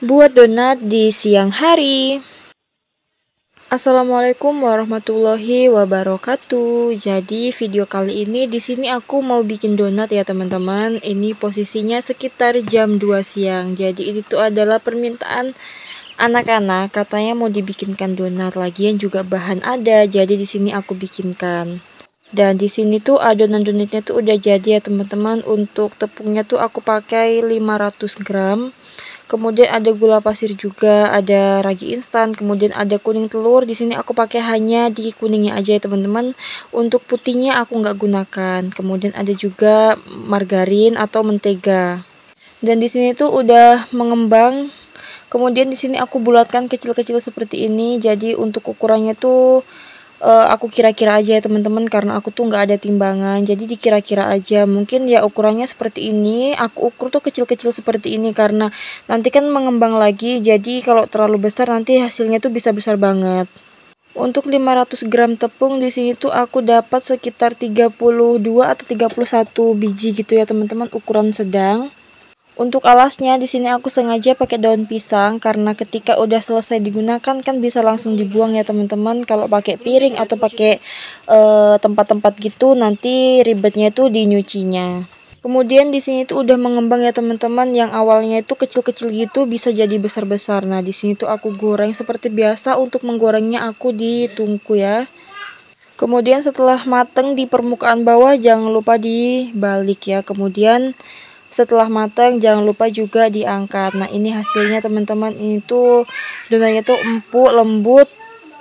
Buat donat di siang hari. Assalamualaikum warahmatullahi wabarakatuh. Jadi video kali ini di sini aku mau bikin donat ya teman-teman. Ini posisinya sekitar jam 2 siang. Jadi itu adalah permintaan anak-anak, katanya mau dibikinkan donat. Lagian juga bahan ada, jadi di sini aku bikinkan. Dan di sini tuh adonan donatnya tuh udah jadi ya teman-teman. Untuk tepungnya tuh aku pakai 500 gram. Kemudian ada gula pasir juga, ada ragi instan, kemudian ada kuning telur. Di sini aku pakai hanya di kuningnya aja ya teman-teman. Untuk putihnya aku nggak gunakan. Kemudian ada juga margarin atau mentega. Dan di sini tuh udah mengembang. Kemudian di sini aku bulatkan kecil-kecil seperti ini. Jadi untuk ukurannya tuh aku kira-kira aja ya teman-teman, karena aku tuh nggak ada timbangan, jadi dikira-kira aja. Mungkin ya ukurannya seperti ini, aku ukur tuh kecil-kecil seperti ini karena nanti kan mengembang lagi, jadi kalau terlalu besar nanti hasilnya tuh bisa besar banget. Untuk 500 gram tepung di sini tuh aku dapat sekitar 32 atau 31 biji gitu ya teman-teman, ukuran sedang. Untuk alasnya di sini aku sengaja pakai daun pisang karena ketika udah selesai digunakan kan bisa langsung dibuang ya teman-teman. Kalau pakai piring atau pakai tempat-tempat gitu nanti ribetnya tuh di nyucinya. Kemudian di sini tuh udah mengembang ya teman-teman, yang awalnya itu kecil-kecil gitu bisa jadi besar-besar. Nah, di sini tuh aku goreng seperti biasa. Untuk menggorengnya aku di tungku ya. Kemudian setelah mateng di permukaan bawah jangan lupa dibalik ya. Kemudian setelah matang jangan lupa juga diangkat. Nah, ini hasilnya teman-teman. Ini tuh donatnya tuh empuk, lembut,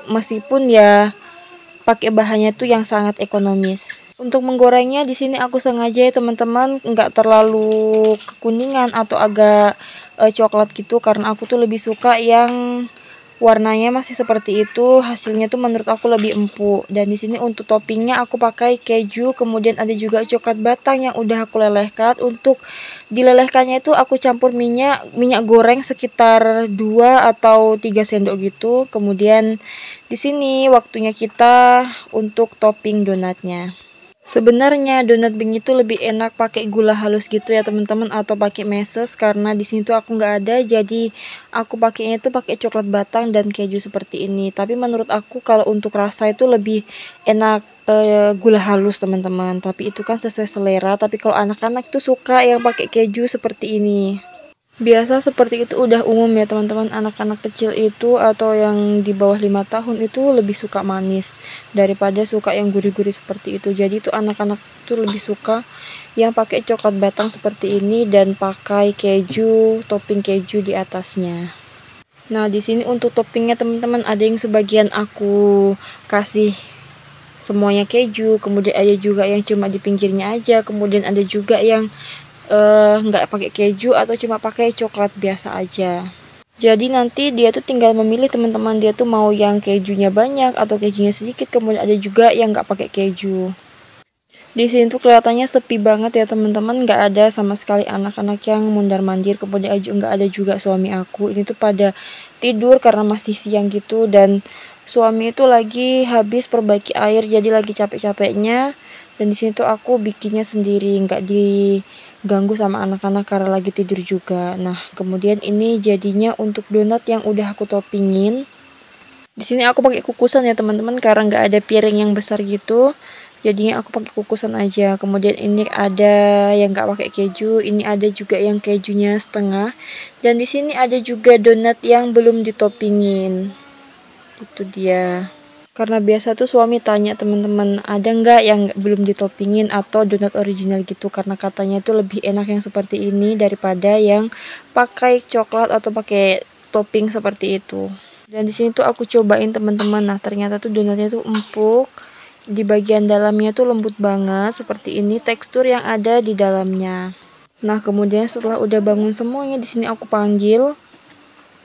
meskipun ya pakai bahannya tuh yang sangat ekonomis. Untuk menggorengnya di sini aku sengaja ya teman-teman nggak terlalu kekuningan atau agak coklat gitu, karena aku tuh lebih suka yang warnanya masih seperti itu. Hasilnya tuh menurut aku lebih empuk. Dan di sini untuk toppingnya aku pakai keju, kemudian ada juga coklat batang yang udah aku lelehkan. Untuk dilelehkannya itu aku campur minyak goreng sekitar 2 atau 3 sendok gitu. Kemudian di sini waktunya kita untuk topping donatnya. Sebenarnya donat bing itu lebih enak pakai gula halus gitu ya teman-teman, atau pakai meses, karena di sini tuh aku nggak ada, jadi aku pakainya tuh pakai coklat batang dan keju seperti ini. Tapi menurut aku kalau untuk rasa itu lebih enak gula halus teman-teman. Tapi itu kan sesuai selera. Tapi kalau anak-anak tuh suka yang pakai keju seperti ini. Biasa seperti itu udah umum ya teman-teman, anak-anak kecil itu atau yang di bawah 5 tahun itu lebih suka manis daripada suka yang gurih-gurih seperti itu. Jadi itu anak-anak tuh lebih suka yang pakai coklat batang seperti ini dan pakai keju, topping keju di atasnya. Nah, di sini untuk toppingnya teman-teman ada yang sebagian aku kasih semuanya keju, kemudian ada juga yang cuma di pinggirnya aja, kemudian ada juga yang nggak pakai keju atau cuma pakai coklat biasa aja. Jadi nanti dia tuh tinggal memilih teman-teman, dia tuh mau yang kejunya banyak atau kejunya sedikit. Kemudian ada juga yang nggak pakai keju. Di sini tuh kelihatannya sepi banget ya teman-teman, nggak ada sama sekali anak-anak yang mundar mandir. Kemudian nggak ada juga suami aku. Ini tuh pada tidur karena masih siang gitu, dan suami itu lagi habis perbaiki air, jadi lagi capek-capeknya. Dan di sini tuh aku bikinnya sendiri, nggak diganggu sama anak-anak karena lagi tidur juga. Nah, kemudian ini jadinya untuk donat yang udah aku toppingin. Di sini aku pakai kukusan ya teman-teman, karena nggak ada piring yang besar gitu. Jadinya aku pakai kukusan aja. Kemudian ini ada yang nggak pakai keju, ini ada juga yang kejunya setengah. Dan di sini ada juga donat yang belum ditoppingin. Itu dia. Karena biasa tuh suami tanya teman-teman, ada nggak yang belum ditoppingin atau donat original gitu, karena katanya tuh lebih enak yang seperti ini daripada yang pakai coklat atau pakai topping seperti itu. Dan di sini tuh aku cobain teman-teman. Nah, ternyata tuh donatnya tuh empuk. Di bagian dalamnya tuh lembut banget seperti ini tekstur yang ada di dalamnya. Nah, kemudian setelah udah bangun semuanya, di sini aku panggil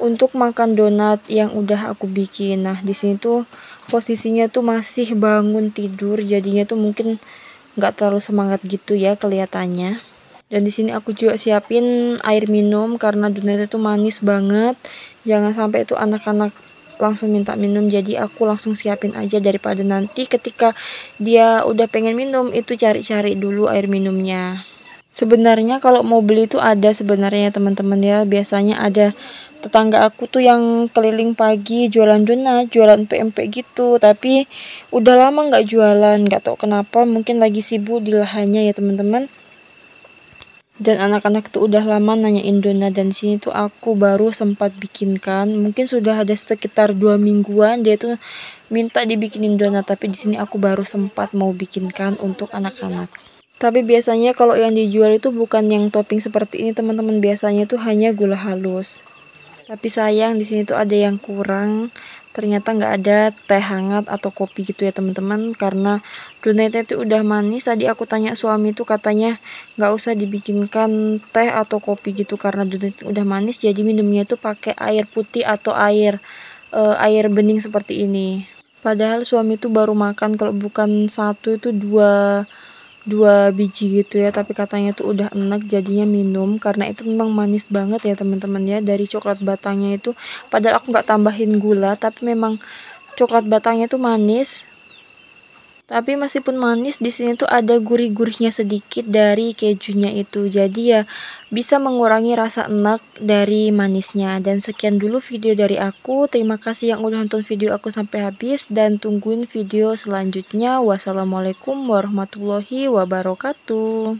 untuk makan donat yang udah aku bikin. Nah, di sini tuh posisinya tuh masih bangun tidur, jadinya tuh mungkin nggak terlalu semangat gitu ya kelihatannya. Dan di sini aku juga siapin air minum karena donatnya tuh manis banget. Jangan sampai itu anak-anak langsung minta minum, jadi aku langsung siapin aja daripada nanti ketika dia udah pengen minum itu cari-cari dulu air minumnya. Sebenarnya kalau mau beli itu ada sebenarnya teman-teman ya, biasanya ada tetangga aku tuh yang keliling pagi jualan donat, jualan pempek gitu, tapi udah lama nggak jualan, nggak tahu kenapa, mungkin lagi sibuk di lahannya ya teman-teman. Dan anak-anak tuh udah lama nanyain donat, dan di sini tuh aku baru sempat bikinkan. Mungkin sudah ada sekitar 2 mingguan dia tuh minta dibikinin donat, tapi di sini aku baru sempat mau bikinkan untuk anak-anak. Tapi biasanya kalau yang dijual itu bukan yang topping seperti ini teman-teman, biasanya tuh hanya gula halus. Tapi sayang di sini tuh ada yang kurang. Ternyata nggak ada teh hangat atau kopi gitu ya teman-teman, karena donatnya itu udah manis. Tadi aku tanya suami tuh katanya nggak usah dibikinkan teh atau kopi gitu karena donat udah manis, jadi minumnya tuh pakai air putih atau air bening seperti ini. Padahal suami tuh baru makan kalau bukan satu itu dua biji gitu ya, tapi katanya tuh udah enak jadinya minum, karena itu memang manis banget ya teman-teman ya, dari coklat batangnya itu. Padahal aku nggak tambahin gula, tapi memang coklat batangnya tuh manis. Tapi meskipun manis, di sini tuh ada gurih-gurihnya sedikit dari kejunya itu, jadi ya bisa mengurangi rasa enak dari manisnya. Dan sekian dulu video dari aku, terima kasih yang udah nonton video aku sampai habis, dan tungguin video selanjutnya. Wassalamualaikum warahmatullahi wabarakatuh.